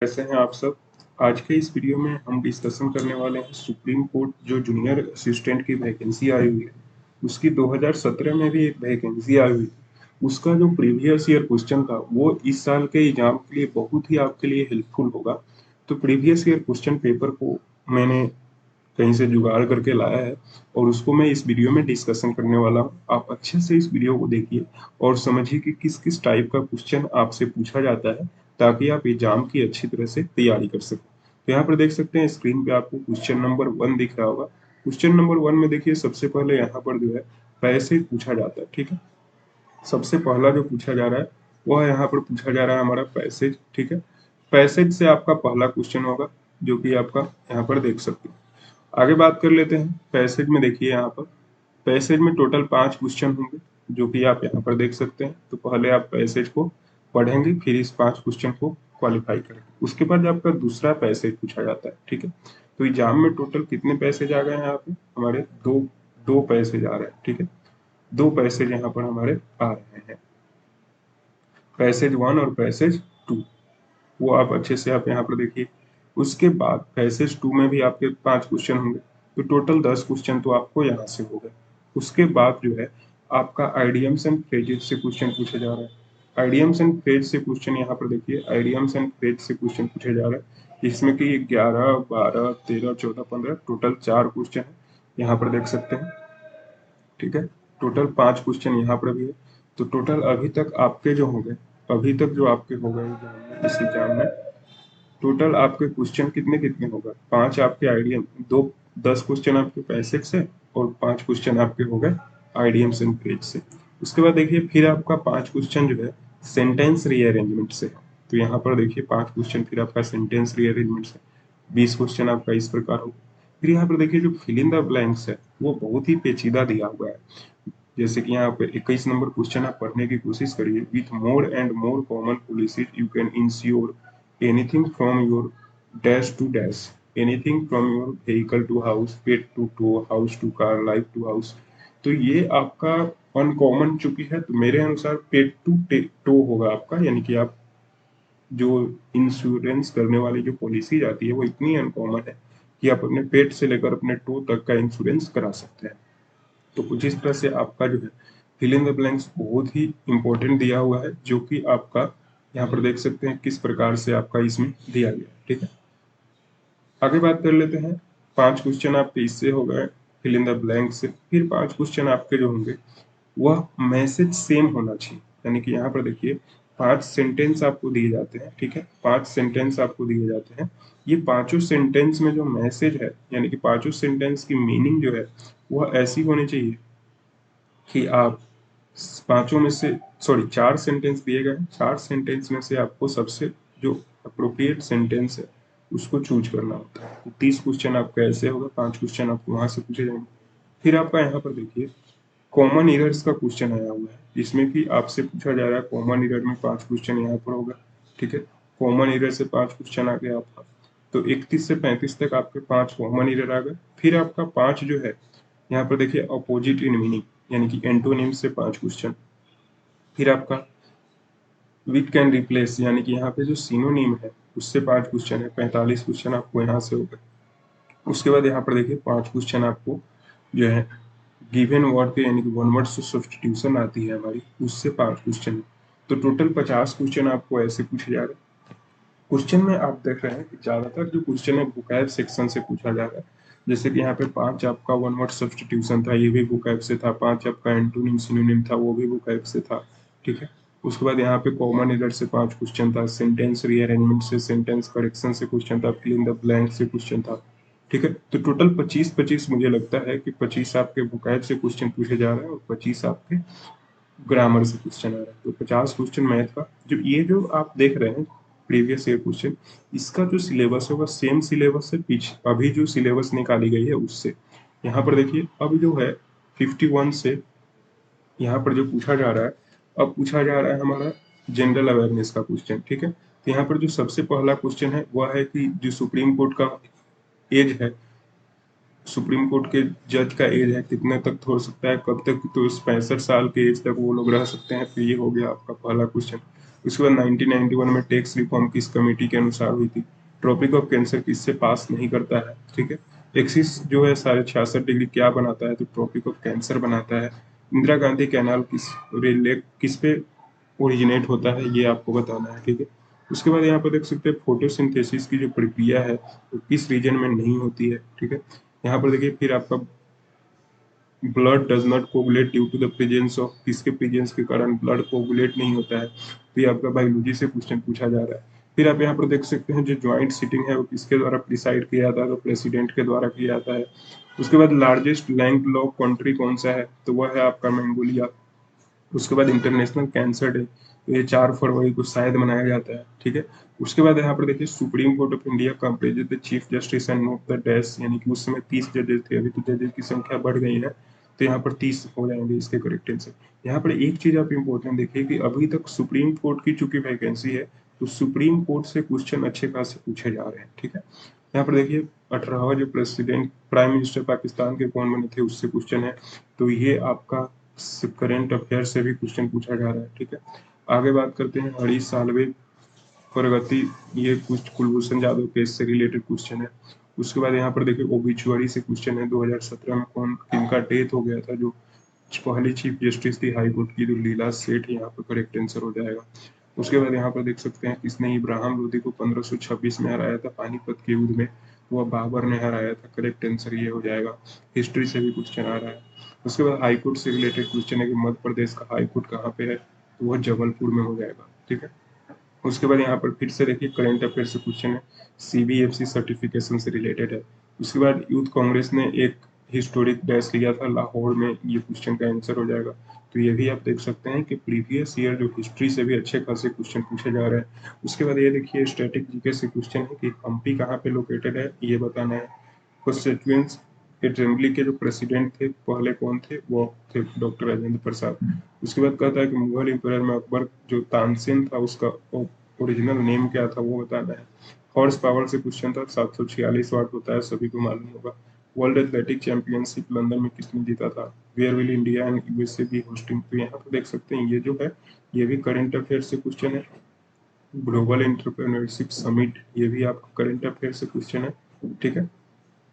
कैसे हैं आप सब। आज के इस वीडियो में हम डिस्कशन करने वाले हैं सुप्रीम कोर्ट जो जूनियर असिस्टेंट की वैकेंसी आई हुई है उसकी 2017 में भी एक वैकेंसी आई हुई थी। उसका जो प्रीवियस ईयर क्वेश्चन था वो इस साल के एग्जाम के लिए बहुत ही आपके लिए हेल्पफुल होगा। तो प्रीवियस ईयर क्वेश्चन पेपर को मैंने कहीं से जुगाड़ करके लाया है और उसको मैं इस वीडियो में डिस्कशन करने वाला हूँ। आप अच्छे से इस वीडियो को देखिए और समझिए कि किस किस टाइप का क्वेश्चन आपसे पूछा जाता है ताकि आप एग्जाम की अच्छी तरह से तैयारी कर सकें। तो यहाँ पर देख सकते हैं स्क्रीन पे आपको क्वेश्चन नंबर 1 दिख रहा होगा। क्वेश्चन नंबर 1 में देखिए सबसे पहले यहाँ पर जो है पैसे पूछा जाता है। ठीक है, सबसे पहला जो पूछा जा रहा है वह यहाँ पर पूछा जा रहा है हमारा पैसेज। ठीक है, पैसेज से आपका पहला क्वेश्चन होगा जो कि आपका यहाँ पर देख सकते हैं। आगे बात कर लेते हैं पैसेज में। देखिए यहाँ पर पैसेज में टोटल 5 क्वेश्चन होंगे जो कि आप यहाँ पर देख सकते हैं। तो पहले आप पैसेज को पढ़ेंगे फिर इस 5 क्वेश्चन को क्वालिफाई करेंगे। उसके बाद आपका दूसरा पैसेज पूछा जाता है। ठीक है, तो एग्जाम में टोटल कितने पैसेज आ गए हैं यहाँ पे हमारे दो दो पैसेज आ रहे हैं। ठीक है, दो पैसेज यहाँ पर हमारे आ रहे हैं, पैसेज 1 और पैसेज 2। वो आप अच्छे से आप यहाँ पर देखिए। उसके बाद पैसेज 2 में भी आपके 5 क्वेश्चन होंगे तो टोटल 10 क्वेश्चन तो आपको यहाँ से हो गए। उसके बाद जो है आपका आइडियम्स एंड फ्रेजेस से क्वेश्चन पूछे जा रहा है। आइडियम्स एंड फ्रेज से क्वेश्चन यहाँ पर देखिए, आइडियम्स एंड फ्रेज से क्वेश्चन पूछे जा रहा है जिसमें कि 11, 12, 13, 14, 15 टोटल 4 क्वेश्चन है यहाँ पर देख सकते हैं। ठीक है, टोटल 5 क्वेश्चन यहाँ पर भी है। तो टोटल अभी तक आपके जो होंगे, अभी तक जो आपके हो गए एग्जाम में, इस एग्जाम में टोटल आपके क्वेश्चन कितने कितने होगा, 5 आपके आइडियम, दो 10 क्वेश्चन आपके पैसेज से और 5 क्वेश्चन आपके हो गए आइडियम्स एंड फ्रेज से। उसके बाद देखिए फिर आपका 5 क्वेश्चन जो है सेंटेंस रीअरेंजमेंट से है। तो यहाँ पर देखिए 5 क्वेश्चन फिर आपका सेंटेंस रीअरेंजमेंट से, 20 क्वेश्चन आपका इस प्रकार होगा। फिर यहाँ पर देखिए जो फिल इन द ब्लैंक्स है वो बहुत ही पेचीदा दिया हुआ है। जैसे कि यहाँ पे 21 नंबर क्वेश्चन आप पढ़ने की कोशिश करिए। With more and more common policies you can insure anything from your dash to dash, anything from your vehicle to house, pet to house to car, life to house. तो ये आपका uncommon चुकी है, तो मेरे अनुसार पेट टू टो होगा आपका, यानी कि आप जो इंश्योरेंस करने वाली जो पॉलिसी आती है वो इतनी अनकॉमन है कि आप अपने पेट से लेकर अपने टो तक का इंश्योरेंस करा सकते हैं। तो कुछ इस तरह से आपका जो है फिल इन द ब्लैंक्स बहुत ही इंपॉर्टेंट दिया हुआ है जो कि आपका यहाँ पर देख सकते हैं किस प्रकार से आपका इसमें दिया गया। ठीक है, आगे बात कर लेते हैं। 5 क्वेश्चन आपके इससे हो गए फिल इन द ब्लैंक से। फिर 5 क्वेश्चन आपके जो होंगे वह मैसेज सेम होना चाहिए, यानी कि यहाँ पर देखिए 5 सेंटेंस आपको दिए जाते हैं। ठीक है, 5 सेंटेंस आपको दिए जाते हैं। ये पांचों सेंटेंस में जो मैसेज है, यानी कि पांचों सेंटेंस की मीनिंग जो है वह ऐसी होनी चाहिए कि आप पांचों में से, सॉरी 4 सेंटेंस दिए गए, 4 सेंटेंस में से आपको सबसे जो अप्रोप्रिएट सेंटेंस है उसको चूज करना होता है। तो 30 क्वेश्चन आपका ऐसे होगा, 5 क्वेश्चन आपको वहां से पूछे जाएंगे। फिर आपका यहाँ पर देखिए कॉमन इरर्स का क्वेश्चन आया हुआ है जिसमें कि आपसे पूछा जा रहा है कॉमन इरर में 5 क्वेश्चन यहाँ पर होगा। ठीक है, कॉमन इरर से 5 क्वेश्चन आ गया आपका। तो 31 से 35 तक आपके 5 कॉमन इरर आ गए। फिर आपका 5 जो है यहाँ पर देखिए अपोजिट इन मीनिंग, यानी कि एंटोनिम से 5 क्वेश्चन। फिर आपका विच कैन रिप्लेस, यानी कि यहाँ पे जो सिनोनिम है उससे 5 क्वेश्चन है, 45 क्वेश्चन आपको यहाँ से हो गए। उसके बाद यहाँ पर देखिए 5 क्वेश्चन आपको जो है गिवन वर्ड के, यानी कि वन वर्ड से सब्स्टिट्यूशन आती है हमारी, उससे 5 क्वेश्चन है। तो टोटल 50 क्वेश्चन आपको ऐसे पूछे जा रहे हैं। क्वेश्चन में आप देख रहे हैं कि ज्यादातर जो क्वेश्चन है वोकैब सेक्शन से पूछा जा रहा है। जैसे कि यहाँ पे 5 आपका वन वर्ड सब्स्टिट्यूशन था, ये भी वोकैब से था। 5 आपका एंटोनिम सिनोनिम था, वो भी वोकैब से था। ठीक है, उसके बाद यहाँ पे कॉमन एरर से 5 क्वेश्चन था, सेंटेंस रीअरेंजमेंट से, सेंटेंस करेक्शन से क्वेश्चन था, फिल इन द ब्लैंक से क्वेश्चन था। ठीक है, तो टोटल 25 मुझे लगता है कि 25 आपके वोकैब से क्वेश्चन पूछे जा रहे हैं और 25 आपके ग्रामर से क्वेश्चन आ रहा है। तो 50 क्वेश्चन मैथ का, जो ये जो आप देख रहे हैं प्रीवियस ईयर क्वेश्चन, इसका जो सिलेबस होगा सेम सिलेबस है पीछे अभी जो सिलेबस निकाली गई है उससे। यहाँ पर देखिए अब जो है 51 से यहाँ पर जो पूछा जा रहा है, अब पूछा जा रहा है हमारा जनरल अवेयरनेस का क्वेश्चन। ठीक है, तो यहाँ पर जो सबसे पहला क्वेश्चन है वह है कि जो सुप्रीम कोर्ट का एज है, सुप्रीम कोर्ट के जज का एज है कितने तक हो सकता है, कब तक, तो 65 साल के एज तक वो लोग रह सकते हैं। तो ये हो गया आपका पहला क्वेश्चन। उसके बाद 1991 में टैक्स रिफॉर्म किस कमेटी के अनुसार हुई थी? ट्रॉपिक ऑफ कैंसर किससे पास नहीं करता है? ठीक है। एक्सिस जो है 66.5 डिग्री क्या बनाता है? तो ट्रॉपिक ऑफ कैंसर बनाता है। इंदिरा गांधी कैनाल किस पे ओरिजिनेट होता है, ये आपको बताना है। ठीक है। उसके बाद यहाँ पर देख सकते हैं फोटोसिंथेसिस की जो प्रक्रिया है वो किस रीजन में नहीं होती है। ठीक है। यहाँ पर देखिए फिर आपका blood does not coagulate due to the presence of, किसके प्रेजेंस के कारण ब्लड कोगुलेट नहीं होता है? तो ये आपका बायोलॉजी से क्वेश्चन पूछा जा रहा है। फिर आप यहाँ पर देख सकते हैं जो ज्वाइंट सीटिंग है वो किसके द्वारा डिसाइड किया जाता है? तो प्रेसिडेंट के द्वारा किया जाता है। उसके बाद लार्जेस्ट लैंड लॉक कंट्री कौन सा है? तो वह है आपका मंगोलिया। उसके बाद इंटरनेशनल कैंसर डे, ये 4 फरवरी को शायद मनाया जाता है। ठीक है। उसके बाद यहाँ पर देखिए supreme court of India comprises the chief justice and note the dash, यानी कि उस समय 30 जजेस थे, अभी तो जजेस की संख्या बढ़ गई है, तो यहाँ पर 30 हो जाएंगे इसके करेक्ट आंसर। यहाँ पर एक चीज आप इम्पोर्टेंट देखिए कि अभी तक सुप्रीम कोर्ट की चूंकि वैकेंसी है, तो सुप्रीम कोर्ट से क्वेश्चन अच्छे खासे पूछे जा रहे हैं। ठीक है। यहाँ पर देखिए 18वां जो प्रेसिडेंट प्राइम मिनिस्टर पाकिस्तान के कौन बने थे, उससे क्वेश्चन है। तो ये आपका करंट अफेयर से भी क्वेश्चन पूछा जा रहा है। ठीक है। आगे बात करते हैं हरीश साल्वे प्रगति, ये कुछ कुलभूषण जाधव केस से रिलेटेड क्वेश्चन है। उसके बाद यहाँ पर देखिए ओबिचुअरी से क्वेश्चन है, 2017 में कौन किनका डेथ हो गया था? जो पहली चीफ जस्टिस थी हाई कोर्ट की, तो लीला सेठ यहाँ पर करेक्ट आंसर हो जाएगा। उसके बाद यहाँ पर देख सकते हैं किसने इब्राहिम लोदी को 1526 में हराया था पानीपत के युद्ध में? वह बाबर ने हराया था। करेक्ट आंसर ये हो जाएगा। हिस्ट्री से भी क्वेश्चन आ रहा है। उसके बाद हाई कोर्ट से रिलेटेड क्वेश्चन है कि मध्य प्रदेश का हाई कोर्ट कहाँ पे है? तो वह जबलपुर में हो जाएगा। ठीक है। उसके बाद यहाँ पर फिर से देखिए करंट अफेयर से क्वेश्चन है, सीबीएफसी सर्टिफिकेशन से रिलेटेड है। उसके बाद यूथ कांग्रेस ने एक हिस्टोरिक डैश लिया था लाहौर में, ये क्वेश्चन का आंसर हो जाएगा। तो ये भी आप देख सकते हैं कि प्रीवियस ईयर जो हिस्ट्री से भी अच्छे खासे क्वेश्चन पूछे जा रहे हैं। उसके बाद ये देखिए स्टैटिक जीके से क्वेश्चन है कि हम्पी कहाँ पे लोकेटेड है, ये बताना है। कॉन्स्टिट्यूएंट असेंबली के जो प्रेसिडेंट थे पहले कौन थे? वो थे डॉक्टर राजेंद्र प्रसाद। उसके बाद कहता है कि मुगल एम्पायर में अकबर जो तानसेन था उसका ओरिजिनल नेम क्या था, वो बताना है। हॉर्स पावर से क्वेश्चन था, 746 वाट होता है, सभी को मालूम होगा। वर्ल्ड एथलेटिक चैंपियनशिप लंदन में किसने जीता था? Where will India and USA be hosting? तो यहाँ पर देख सकते हैं ये जो है ये भी करंट अफेयर से क्वेश्चन है। ग्लोबल एंटरप्रेन्योरशिप समिट, ये भी आपका करंट अफेयर से क्वेश्चन है। ठीक है।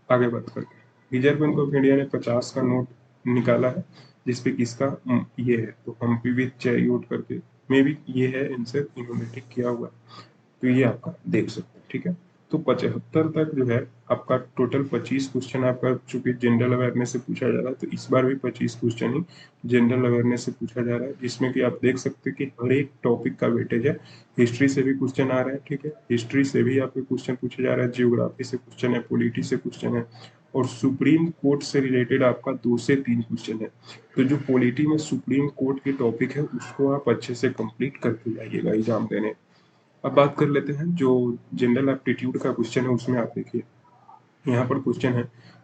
आगे बात करते हैं। रिजर्व बैंक ऑफ इंडिया ने 50 का नोट निकाला है, जिसपे किसका ये है? तो हम्पी विद चैरियोट करके, मे भी ये है आंसर, इन्होंने टिक किया हुआ है। तो ये आपका देख सकते हैं। ठीक है। तो 75 तक जो है आपका टोटल 25 क्वेश्चन आपका चूंकि जनरल अवेयरनेस से पूछा जा रहा है, तो इस बार भी 25 क्वेश्चन ही जनरल अवेयरनेस से पूछा जा रहा है, जिसमें कि आप देख सकते हैं कि हर एक टॉपिक का वेटेज है। हिस्ट्री से भी क्वेश्चन आ रहे हैं। ठीक है। हिस्ट्री से भी आपके क्वेश्चन पूछे जा रहा है, जियोग्राफी से क्वेश्चन है, पॉलिटी से क्वेश्चन है, और सुप्रीम कोर्ट से रिलेटेड आपका 2 से 3 क्वेश्चन है। तो जो पॉलिटी में सुप्रीम कोर्ट के टॉपिक है उसको आप अच्छे से कंप्लीट करके जाइएगा एग्जाम देने। अब बात कर लेते हैं जो जनरल एप्टीट्यूड का क्वेश्चन है, उसमें आप देखिए यहाँ पर क्वेश्चन है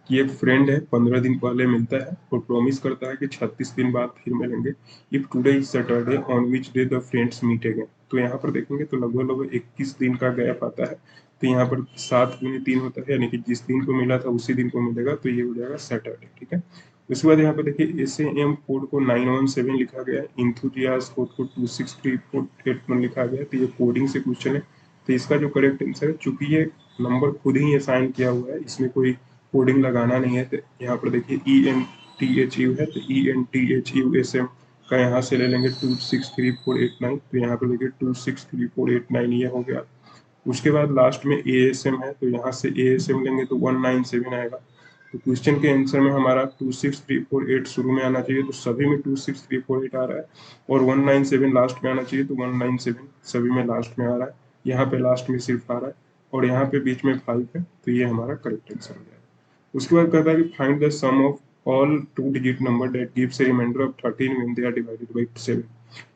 कि एक फ्रेंड है 15 दिन पहले मिलता है और प्रॉमिस करता है कि 36 दिन बाद फिर मिलेंगे। If today is Saturday on which day the friends meet again? तो यहाँ पर देखेंगे तो लगभग लगभग 21 दिन का गैप आता है। तो यहाँ पर 7 गुनी 3 होता है, यानी कि जिस दिन को मिला था उसी दिन को मिलेगा, तो ये हो जाएगा सैटरडे। ठीक है। उसके बाद यहाँ पर देखिए SAM कोड को 917 लिखा गया है, इंथुजियास कोड को 26381 लिखा गया है, तो ये कोडिंग से क्वेश्चन है। तो इसका जो करेक्ट आंसर है, चूंकि ये नंबर खुद ही असाइन किया हुआ है, इसमें कोई कोडिंग लगाना नहीं है, तो यहाँ पर देखिए ENTHU है, तो ENTHUSM का यहाँ से ले लेंगे 263489, तो यहाँ पर देखिए 263489 ये हो गया। उसके बाद लास्ट में ASM है, तो यहाँ से ASM लेंगे तो 197 आएगा। तो क्वेश्चन के आंसर में हमारा 26348 शुरू में आना चाहिए, तो सभी में 26348 आ रहा है, और 197 लास्ट में आना चाहिए, तो 197 सभी में लास्ट में आ रहा है। यहाँ पे लास्ट में सिर्फ आ रहा है, और यहाँ पे बीच में 5 है, तो ये हमारा करेक्ट आंसर हो जाएगा। उसके बाद कहता है कि find the sum of all 2 digit number that gives a reminder of 13 when they are divided by 7।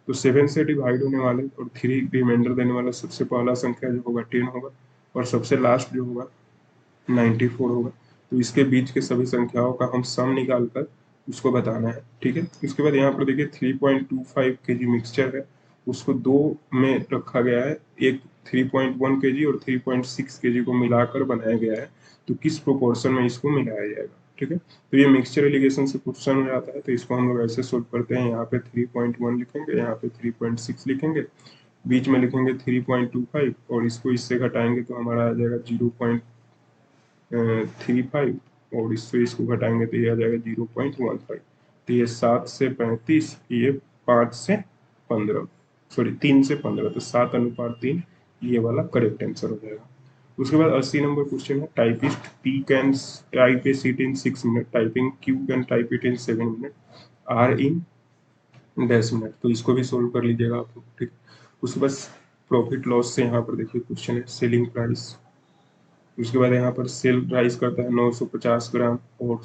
तो 7 से डिवाइड होने वाले और 3 रिमाइंडर देने वाला सबसे पहला संख्या जो होगा 10 होगा, और सबसे लास्ट जो होगा 94 होगा। तो इसके बीच के सभी संख्याओं का हम सम निकाल कर उसको बताना है। ठीक है। इसके बाद यहाँ पर देखिए 3.25 केजी मिक्सचर है, उसको दो में रखा गया है, एक 3.1 केजी और 3.6 केजी को मिलाकर बनाया गया है, तो किस प्रोपोर्शन में इसको मिलाया जाएगा? ठीक है। तो ये मिक्सचर एलिगेशन से क्वेश्चन हो जाता है, तो इसको हम लोग ऐसे सोल्व करते हैं, यहाँ पे 3.1 लिखेंगे, यहाँ पे 3.6 लिखेंगे, बीच में लिखेंगे 3.25 और इसको इससे घटाएंगे तो हमारा आ जाएगा 0.35 और इससे इसको घटाएंगे तो ये आ जाएगा 0.15। तो ये 7 से 35, ये 5 से 15, सॉरी 3 से 15, तो 7:3 ये वाला करेक्ट आंसर हो जाएगा। उसके बाद 80 नंबर क्वेश्चन है, typist P can type a sheet in 6 minute, typing Q can type it in 7 minute, are in 10 minute. तो इसको भी सोल्व कर लीजिएगा आप लोग, ठीक। उसके बाद प्रॉफिट लॉस से यहाँ पर देखिए क्वेश्चन है, सेलिंग प्राइस। उसके बाद यहाँ पर सेल राइस करता है 950 ग्राम और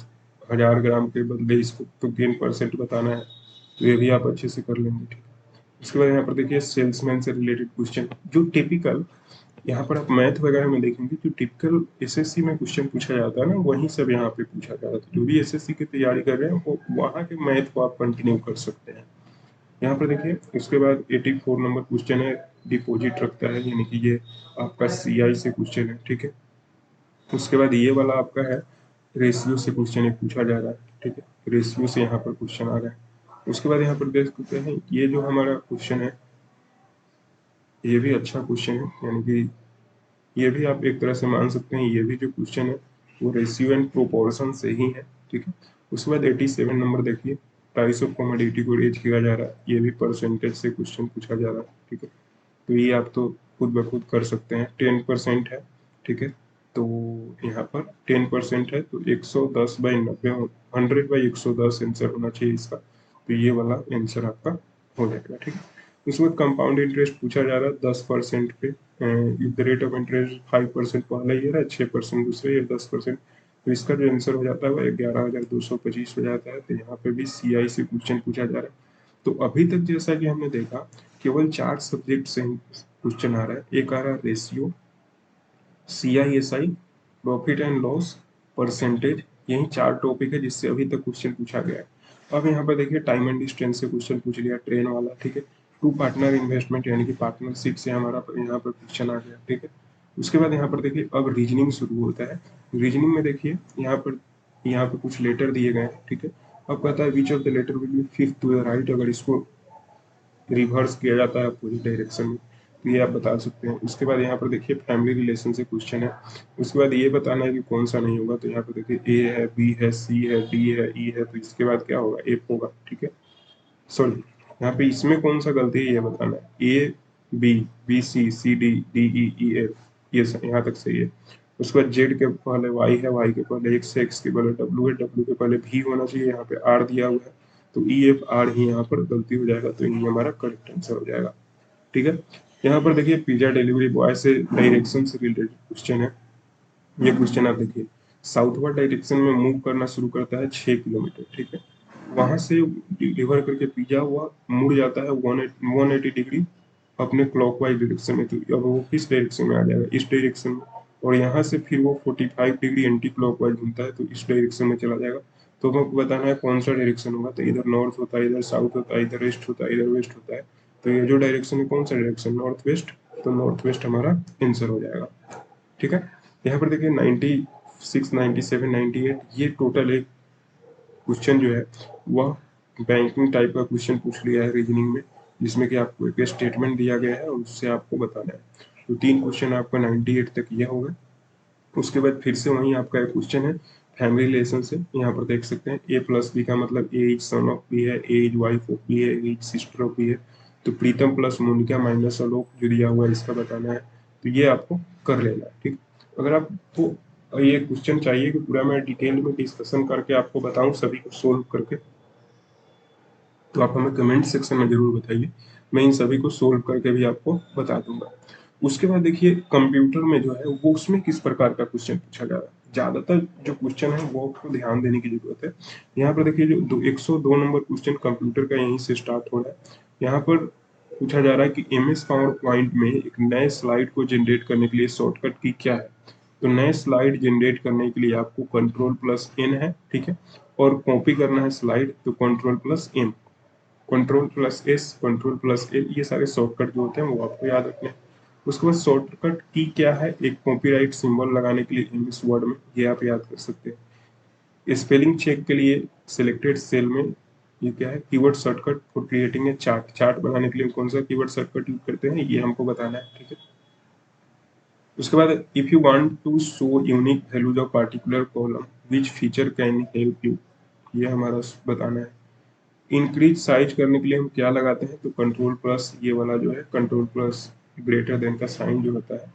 1000 ग्राम के बदले इसको तो गेन परसेंट बताना है, तो ये भी आप अच्छे से कर लेंगे, ठीक है। उसके बाद यहाँ पर देखिए सेल्समैन से रिलेटेड क्वेश्चन, जो टिपिकल यहाँ पर आप मैथ वगैरह में देखेंगे जो टिपिकल एसएससी में क्वेश्चन पूछा जाता है ना, वही सब यहाँ पे पूछा जाता है। तो जो भी एसएससी की तैयारी कर रहे हैं वो वहाँ के मैथ को आप कंटिन्यू कर सकते हैं। यहाँ पर देखिए उसके बाद 84 नंबर क्वेश्चन है, डिपॉजिट रखता है, यानी कि ये आपका सीआई से क्वेश्चन है, ठीक है। उसके बाद ये वाला आपका है, रेशियो से क्वेश्चन एक पूछा जा रहा है, ठीक है, रेशियो से यहाँ पर क्वेश्चन आ रहा है। उसके बाद यहाँ पर देख सकते हैं ये जो हमारा क्वेश्चन है ये भी अच्छा क्वेश्चन है, यानी कि ये भी आप एक तरह से मान सकते हैं, ये भी जो क्वेश्चन है वो रेशियो एंड प्रोपोर्शन से ही है, ठीक है। उसके बाद 87 नंबर देखिए, प्राइस ऑफ कमोडिटी को रेज किया जा रहा है, ये भी परसेंटेज से क्वेश्चन पूछा जा रहा है, ठीक है। तो ये आप तो खुद ब खुद कर सकते हैं, 10% है, ठीक है। तो यहाँ पर 10% है तो 110/90, 100/110 आंसर होना चाहिए इसका, तो ये वाला आंसर आपका हो जाएगा, ठीक है। उसमें कंपाउंड इंटरेस्ट पूछा जा रहा है 10% पे, द रेट ऑफ इंटरेस्ट 5% पहला ईयर है, 6% दूसरे ईयर, 10%, तो इसका जो आंसर हो जाता है वो 11,225 हो जाता है। तो यहाँ पे भी सीआई से क्वेश्चन पूछा जा रहा है। तो अभी तक जैसा कि हमने देखा केवल 4 सब्जेक्ट से क्वेश्चन आ रहा है, एक आ रहा है ratio, CISI, profit and loss, percentage, यही 4 टॉपिक है जिससे अभी तक क्वेश्चन पूछा गया है। अब यहाँ पर देखिए टाइम एंड डिस्टेंस से क्वेश्चन पूछ लिया, ट्रेन वाला, ठीक है। टू पार्टनर इन्वेस्टमेंट यानी कि पार्टनरशिप से हमारा यहाँ पर क्वेश्चन आ गया, ठीक है। उसके बाद यहाँ पर देखिए अब रीजनिंग शुरू होता है। रीजनिंग में देखिए यहाँ पर कुछ लेटर दिए गए हैं, ठीक है। अब कहता है which of the letter will be fifth to the right, अगर इसको रिवर्स किया जाता है अपोजिट डायरेक्शन में, तो ये आप बता सकते हैं। उसके बाद यहाँ पर देखिए फैमिली रिलेशन से क्वेश्चन है। उसके बाद ये बताना है कि कौन सा नहीं होगा, तो यहाँ पर देखिए ए है, बी है, सी है, डी है, ई है, तो इसके बाद क्या होगा, एफ होगा, ठीक है। सॉरी, यहाँ पे इसमें कौन सा गलती है ये बताना है, A B, B C, C D, D E, E F, ये यहाँ तक सही है। उसके बाद जेड के पहले वाई है, वाई के पहले एक्स है, एक्स के पहले डब्ल्यू है, डब्ल्यू के पहले भी होना चाहिए, यहाँ पे आर दिया हुआ है, तो ई एफ आर ही यहाँ पर गलती हो जाएगा, तो ये हमारा करेक्ट आंसर हो जाएगा, ठीक है। यहाँ पर देखिए पिज्जा डिलीवरी बॉय से डायरेक्शन से रिलेटेड क्वेश्चन है। ये क्वेश्चन आप देखिए, साउथवर्ड डायरेक्शन में मूव करना शुरू करता है 6 किलोमीटर, ठीक है। वहां से डिलीवर करके पिज्जा हुआ मुड़ जाता है 180 डिग्री अपने क्लॉकवाइज डायरेक्शन में, तो अब वो किस डायरेक्शन में आ जाएगा, इस डायरेक्शन में। और यहाँ से फिर वो 45 डिग्री एंटी क्लॉकवाइज घूमता है, तो इस डायरेक्शन में चला जाएगा। तो हमको बताना है कौन सा डायरेक्शन होगा, तो इधर नॉर्थ होता है, इधर साउथ होता है, इधर ईस्ट होता है, इधर वेस्ट होता है। तो ये जो डायरेक्शन है कौन सा डायरेक्शन, नॉर्थ वेस्ट, तो नॉर्थ वेस्ट हमारा आंसर हो जाएगा, ठीक है। यहाँ पर देखिए 96, 97, 98 ये टोटल एक क्वेश्चन जो है वह बैंकिंग टाइप का क्वेश्चन पूछ लिया है रीजनिंग में, जिसमें कि आपको एक स्टेटमेंट दिया गया है और उससे आपको बताना है। तो 3 क्वेश्चन आपका 98 तक यह होगा। उसके बाद फिर से वहीं आपका एक क्वेश्चन है फैमिली रिलेशन से, यहाँ पर देख सकते हैं ए प्लस बी का मतलब ए इज सन ऑफ बी है, ए इज वाइफ ऑफ बी है, ए इज सिस्टर ऑफ बी है। तो प्रीतम प्लस मोनिका माइनस आलोक जो दिया हुआ है इसका बताना है, तो ये आपको कर लेना है, ठीक। अगर आपको ये क्वेश्चन चाहिए कि पूरा मैं डिटेल में डिस्कशन करके आपको बताऊं सभी को सोल्व करके, तो आप हमें कमेंट सेक्शन में जरूर बताइए, मैं इन सभी को सोल्व करके भी आपको बता दूंगा। उसके बाद देखिए कंप्यूटर में जो है वो उसमें किस प्रकार का क्वेश्चन पूछा जा रहा है, ज्यादातर जो क्वेश्चन है वो आपको ध्यान देने की जरूरत है। यहाँ पर देखिए जो 102 नंबर क्वेश्चन कंप्यूटर का यहीं से स्टार्ट हो रहा है। यहाँ पर पूछा जा रहा है कि एम एस पावर पॉइंट में एक नए स्लाइड को जनरेट करने के लिए शॉर्टकट की क्या है। तो नए स्लाइड जनरेट करने के लिए आपको कंट्रोल प्लस एन है, ठीक है। और कॉपी करना है स्लाइड तो control plus N, control plus S, control plus L, ये सारे शॉर्टकट जो होते हैं वो आपको याद रखने हैं। उसके बाद शॉर्टकट की क्या है, एक कॉपीराइट सिंबल लगाने के लिए इंग्लिश वर्ड में, ये आप याद कर सकते हैं। स्पेलिंग चेक के लिए सिलेक्टेड सेल में ये क्या है, keyword shortcut for creating a chart. Chart बनाने के लिए कौन सा कीवर्ड शॉर्टकट यूज करते हैं, ये हमको बताना है, ठीक है। उसके बाद if you want to show unique values of particular column which feature can help you, ये हमारा बताना है। इंक्रीज साइज करने के लिए हम क्या लगाते हैं, तो कंट्रोल प्लस, ये वाला जो है कंट्रोल प्लस ग्रेटर देन का साइन जो होता है,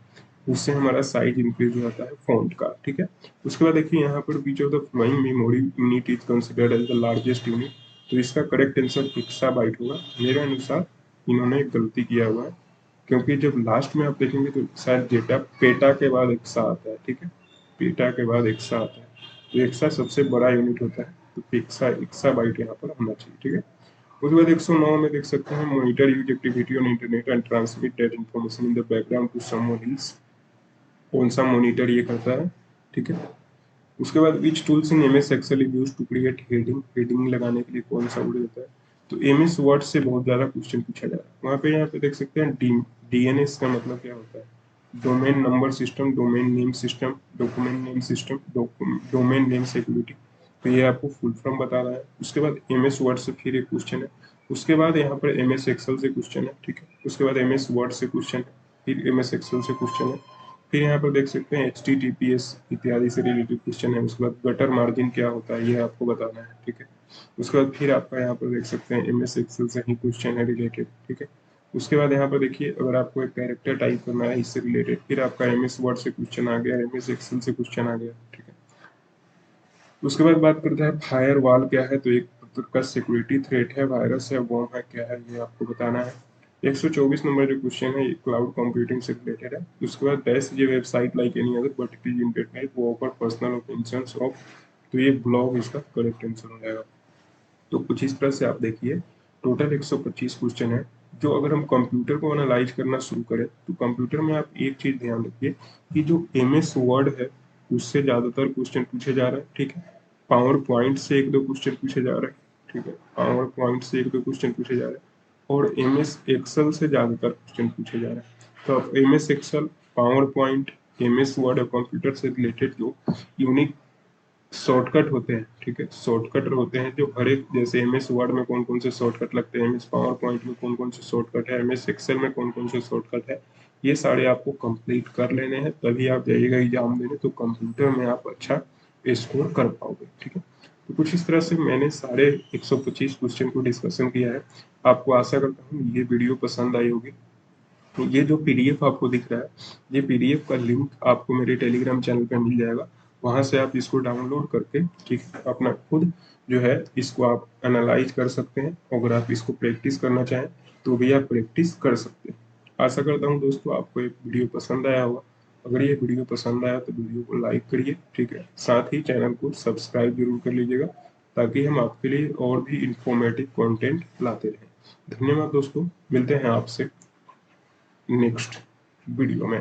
उससे हमारा साइज इंक्रीज हो जाता है फॉन्ट का, ठीक है। उसके बाद देखिए यहाँ पर which of the following memory unit is considered as the largest unit, तो इसका करेक्ट आंसर एक्साबाइट होगा। मेरे अनुसार इन्होंने एक गलती किया हुआ है, क्योंकि जब लास्ट में आप देखेंगे तो शायद डेटा पेटा के बाद एक्सा आता है, ठीक है, पेटा के बाद एक्सा आता है, तो एक्सा सबसे बड़ा यूनिट होता है, तो एक्सा एक्साबाइट यहाँ पर होना चाहिए, ठीक है। उसके बाद 109 में देख सकते हैं, monitor use activity on internet and transmit that information in the background to someone else, कौन सा मॉनिटर ये करता है, ठीक है। उसके बाद which tools in MS Excel is used to create heading, heading लगाने के लिए कौन सा टूल होता है, तो एमएस वर्ड से बहुत ज्यादा क्वेश्चन पूछा जा रहा है वहाँ पे। यहाँ पे देख सकते हैं डीएनएस का मतलब क्या होता है, domain number system, domain name system, document name system, domain name security, तो ये आपको फुल फॉर्म बता रहा है। उसके बाद एमएस वर्ड से फिर एक क्वेश्चन है, उसके बाद यहाँ पर एमएस एक्सेल से क्वेश्चन है, ठीक है। उसके बाद एमएस वर्ड से क्वेश्चन है, फिर एमएस एक्सेल से क्वेश्चन है, फिर यहाँ पर देख सकते हैं HTTPS इत्यादि से रिलेटेड क्वेश्चन है। उसके बाद गटर मार्जिन क्या होता है, ये आपको बताना है, ठीक है। उसके बाद फिर आपका यहाँ पर देख सकते हैं MS एक्सेल से ही क्वेश्चन है रिलेटेड, ठीक है। उसके बाद यहाँ पर देखिए, अगर आपको एक कैरेक्टर टाइप करना है इससे रिलेटेड, फिर आपका MS वर्ड से क्वेश्चन आ गया, MS एक्सेल से क्वेश्चन आ गया, ठीक है। उसके बाद बात करते हैं फायर वॉल क्या है, तो एक प्रकार का सिक्योरिटी थ्रेट है, वायरस है, वॉर्म है, क्या है, ये आपको बताना है। 124 नंबर जो क्वेश्चन है ये क्लाउड कंप्यूटिंग से रिलेटेड है। उसके बाद डैश ये website like any other but it is internet वो ऑफर पर्सनल ओपिनियंस ऑफ, तो ये ब्लॉग इसका करेक्ट आंसर हो जाएगा। तो कुछ इस तरह से आप देखिए, टोटल 125 क्वेश्चन है, जो अगर हम कंप्यूटर को एनालाइज करना शुरू करें तो कंप्यूटर में आप एक चीज ध्यान रखिए कि जो MS वर्ड है उससे ज्यादातर क्वेश्चन पूछे जा रहे हैं, ठीक है। पावर पॉइंट से एक दो क्वेश्चन पूछे जा रहे हैं, ठीक है, पावर पॉइंट से एक दो क्वेश्चन पूछे जा रहे हैं, और MS एक्सेल से ज्यादातर क्वेश्चन पूछे जा रहे हैं। तो आप MS Excel, PowerPoint, MS Word और कंप्यूटर से रिलेटेड जो यूनिक शॉर्टकट होते हैं, ठीक है, शॉर्टकट होते हैं जो हर एक, जैसे MS वर्ड में कौन कौन से शॉर्टकट लगते हैं, MS पावर पॉइंट में कौन कौन से शॉर्टकट है, MS एक्सेल में कौन कौन से शॉर्टकट है, ये सारे आपको कंप्लीट कर लेने हैं, तभी आप जाइएगा एग्जाम देने, तो कंप्यूटर में आप अच्छा स्कोर कर पाओगे, ठीक है। तो कुछ इस तरह से मैंने सारे 125 क्वेश्चन को डिस्कशन किया है। आपको आशा करता हूँ ये वीडियो पसंद आई होगी। तो ये जो PDF आपको दिख रहा है, ये PDF का लिंक आपको मेरे टेलीग्राम चैनल पे मिल जाएगा, वहां से आप इसको डाउनलोड करके, ठीक है, अपना खुद जो है इसको आप एनालाइज कर सकते हैं। अगर आप इसको प्रैक्टिस करना चाहें तो भी आप प्रैक्टिस कर सकते हैं। आशा करता हूँ दोस्तों आपको ये वीडियो पसंद आया होगा। अगर ये वीडियो पसंद आया तो वीडियो को लाइक करिए, ठीक है, साथ ही चैनल को सब्सक्राइब जरूर कर लीजिएगा, ताकि हम आपके लिए और भी इंफॉर्मेटिव कंटेंट लाते रहें। धन्यवाद दोस्तों, मिलते हैं आपसे नेक्स्ट वीडियो में।